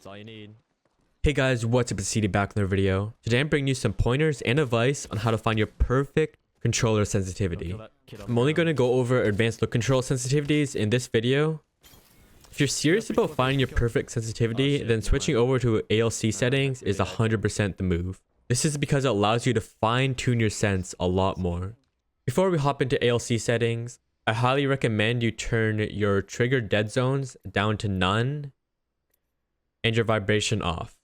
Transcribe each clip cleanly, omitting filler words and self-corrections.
That's all you need. Hey guys, what's up? It's Esidi back in another video. Today I'm bringing you some pointers and advice on how to find your perfect controller sensitivity. I'm only going to go over advanced look control sensitivities in this video. If you're serious about finding your perfect sensitivity, then switching over to ALC settings is 100% the move. This is because it allows you to fine-tune your sense a lot more. Before we hop into ALC settings, I highly recommend you turn your trigger dead zones down to none and your vibration off.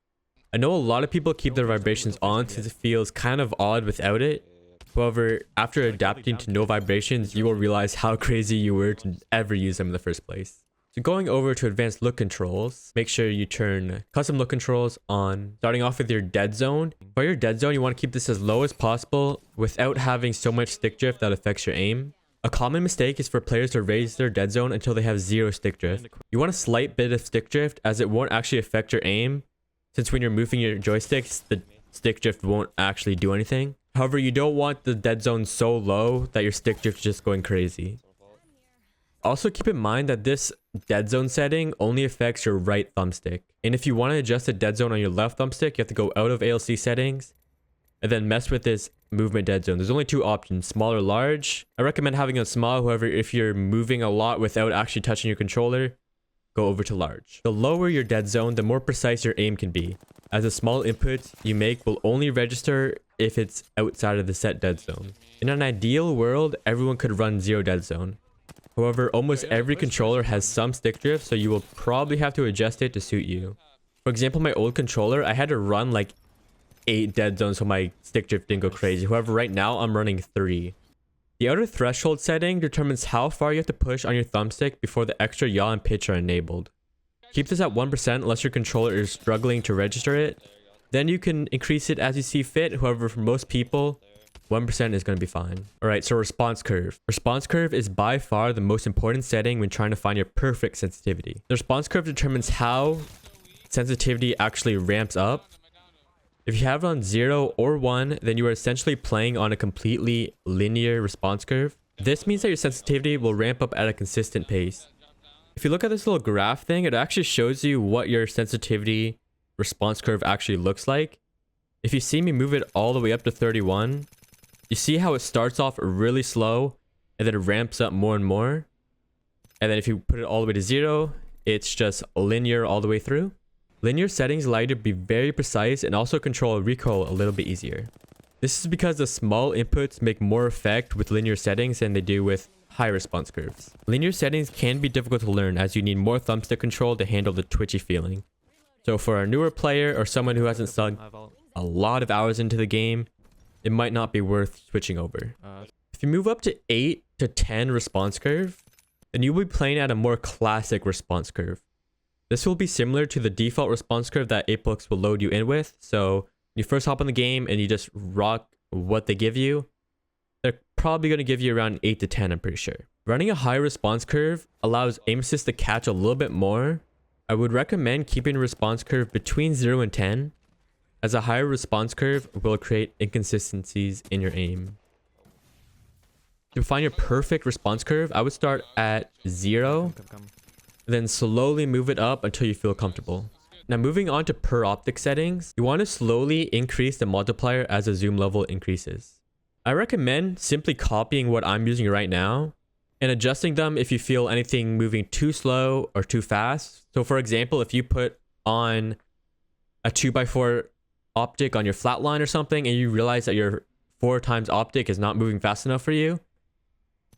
I know a lot of people keep their vibrations on since it feels kind of odd without it. However, after adapting to no vibrations, you will realize how crazy you were to ever use them in the first place. So going over to advanced look controls, make sure you turn custom look controls on, starting off with your dead zone. For your dead zone, you want to keep this as low as possible without having so much stick drift that affects your aim. A common mistake is for players to raise their dead zone until they have 0 stick drift. You want a slight bit of stick drift as it won't actually affect your aim, since when you're moving your joysticks, the stick drift won't actually do anything. However, you don't want the dead zone so low that your stick drift is just going crazy. Also keep in mind that this dead zone setting only affects your right thumbstick. And if you want to adjust the dead zone on your left thumbstick, you have to go out of ALC settings and then mess with this movement dead zone. There's only 2 options, small or large. I recommend having a small. However, if you're moving a lot without actually touching your controller, go over to large. The lower your dead zone, the more precise your aim can be, as the small input you make will only register if it's outside of the set dead zone. In an ideal world, everyone could run 0 dead zone. However, almost every controller has some stick drift, so you will probably have to adjust it to suit you. For example, my old controller, I had to run like 8 dead zones so my stick drift didn't go crazy. However, right now I'm running 3. The outer threshold setting determines how far you have to push on your thumbstick before the extra yaw and pitch are enabled. Keep this at 1% unless your controller is struggling to register it. Then you can increase it as you see fit. However, for most people, 1% is going to be fine. Alright, so response curve. Response curve is by far the most important setting when trying to find your perfect sensitivity. The response curve determines how sensitivity actually ramps up. If you have it on 0 or 1, then you are essentially playing on a completely linear response curve. This means that your sensitivity will ramp up at a consistent pace. If you look at this little graph thing, it actually shows you what your sensitivity response curve actually looks like. If you see me move it all the way up to 31, you see how it starts off really slow and then it ramps up more and more. And then if you put it all the way to 0, it's just linear all the way through. Linear settings allow you to be very precise and also control recoil a little bit easier. This is because the small inputs make more effect with linear settings than they do with high response curves. Linear settings can be difficult to learn as you need more thumbstick control to handle the twitchy feeling. So for a newer player or someone who hasn't sunk a lot of hours into the game, it might not be worth switching over. If you move up to 8 to 10 response curve, then you will be playing at a more classic response curve. This will be similar to the default response curve that Apex will load you in with. So you first hop on the game and you just rock what they give you. They're probably going to give you around 8 to 10, I'm pretty sure. Running a high response curve allows aim assist to catch a little bit more. I would recommend keeping a response curve between 0 and 10, as a higher response curve will create inconsistencies in your aim. To find your perfect response curve, I would start at 0, then slowly move it up until you feel comfortable. Now moving on to per optic settings, you want to slowly increase the multiplier as the zoom level increases. I recommend simply copying what I'm using right now and adjusting them if you feel anything moving too slow or too fast. So for example, if you put on a 2x4 optic on your flat line or something and you realize that your 4x optic is not moving fast enough for you,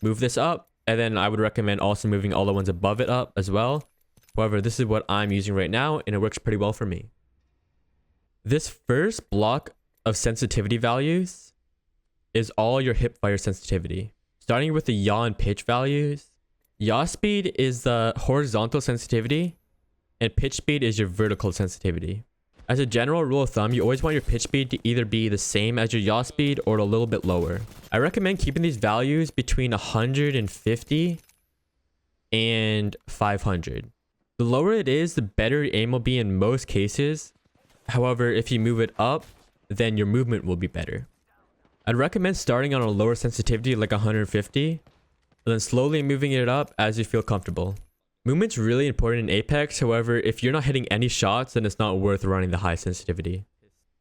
move this up. And then I would recommend also moving all the ones above it up as well. However, this is what I'm using right now and it works pretty well for me. This first block of sensitivity values is all your Hipfire sensitivity. Starting with the yaw and pitch values. Yaw speed is the horizontal sensitivity and pitch speed is your vertical sensitivity. As a general rule of thumb, you always want your pitch speed to either be the same as your yaw speed or a little bit lower. I recommend keeping these values between 150 and 500. The lower it is, the better your aim will be in most cases. However, if you move it up, then your movement will be better. I'd recommend starting on a lower sensitivity like 150, and then slowly moving it up as you feel comfortable. Movement's really important in Apex, however, if you're not hitting any shots, then it's not worth running the high sensitivity.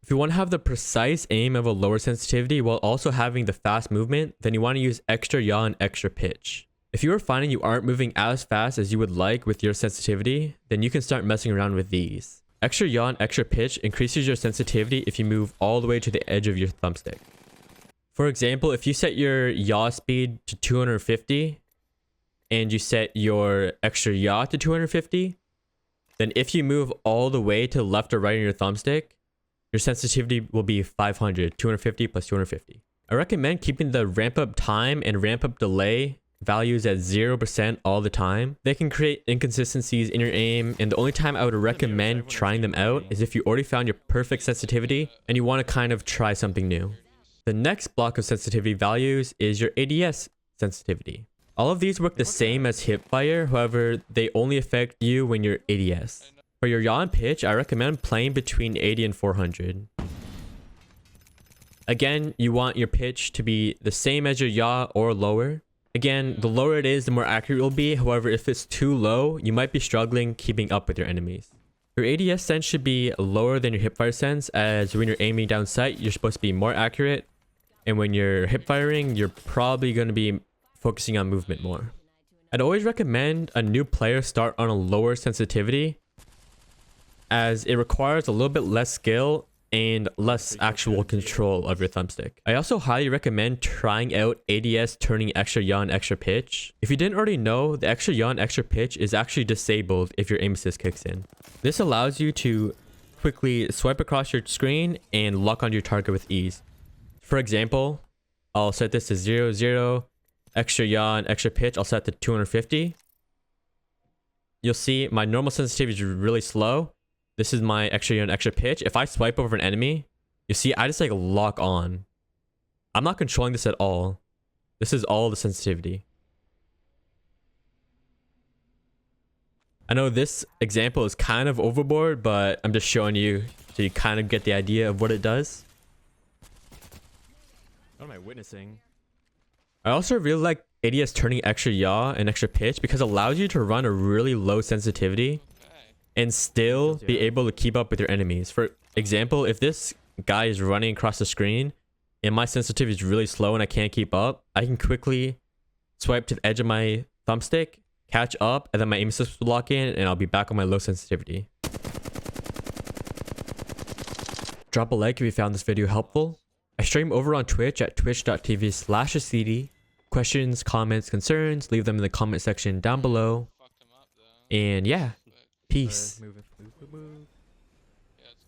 If you want to have the precise aim of a lower sensitivity while also having the fast movement, then you want to use extra yaw and extra pitch. If you are finding you aren't moving as fast as you would like with your sensitivity, then you can start messing around with these. Extra yaw and extra pitch increases your sensitivity if you move all the way to the edge of your thumbstick. For example, if you set your yaw speed to 250 and you set your extra yaw to 250, then if you move all the way to the left or right on your thumbstick, your sensitivity will be 500, 250 plus 250. I recommend keeping the ramp up time and ramp up delay values at 0% all the time. They can create inconsistencies in your aim, and the only time I would recommend trying them out is if you already found your perfect sensitivity and you want to kind of try something new. The next block of sensitivity values is your ADS sensitivity. All of these work the same as Hipfire, however, they only affect you when you're ADS. For your yaw and pitch, I recommend playing between 80 and 400. Again, you want your pitch to be the same as your yaw or lower. Again, the lower it is, the more accurate it will be. However, if it's too low, you might be struggling keeping up with your enemies. Your ADS sense should be lower than your hipfire sense, as when you're aiming down sight, you're supposed to be more accurate. And when you're hipfiring, you're probably going to be focusing on movement more. I'd always recommend a new player start on a lower sensitivity, as it requires a little bit less skill and less actual control of your thumbstick. I also highly recommend trying out ADS turning extra yaw and extra pitch. If you didn't already know, the extra yaw and extra pitch is actually disabled if your aim assist kicks in. This allows you to quickly swipe across your screen and lock on your target with ease. For example, I'll set this to 0, 0, extra yaw and extra pitch, I'll set to 250. You'll see my normal sensitivity is really slow. This is my extra yaw and extra pitch. If I swipe over an enemy, you see I just like lock on. I'm not controlling this at all. This is all the sensitivity. I know this example is kind of overboard, but I'm just showing you so you kind of get the idea of what it does. What am I witnessing? I also really like ADS turning extra yaw and extra pitch because it allows you to run a really low sensitivity and still be able to keep up with your enemies. For example, if this guy is running across the screen and my sensitivity is really slow and I can't keep up, I can quickly swipe to the edge of my thumbstick, catch up, and then my aim assist will lock in and I'll be back on my low sensitivity. Drop a like if you found this video helpful. I stream over on Twitch at twitch.tv/Esidi. Questions, comments, concerns, leave them in the comment section down below. And yeah, peace.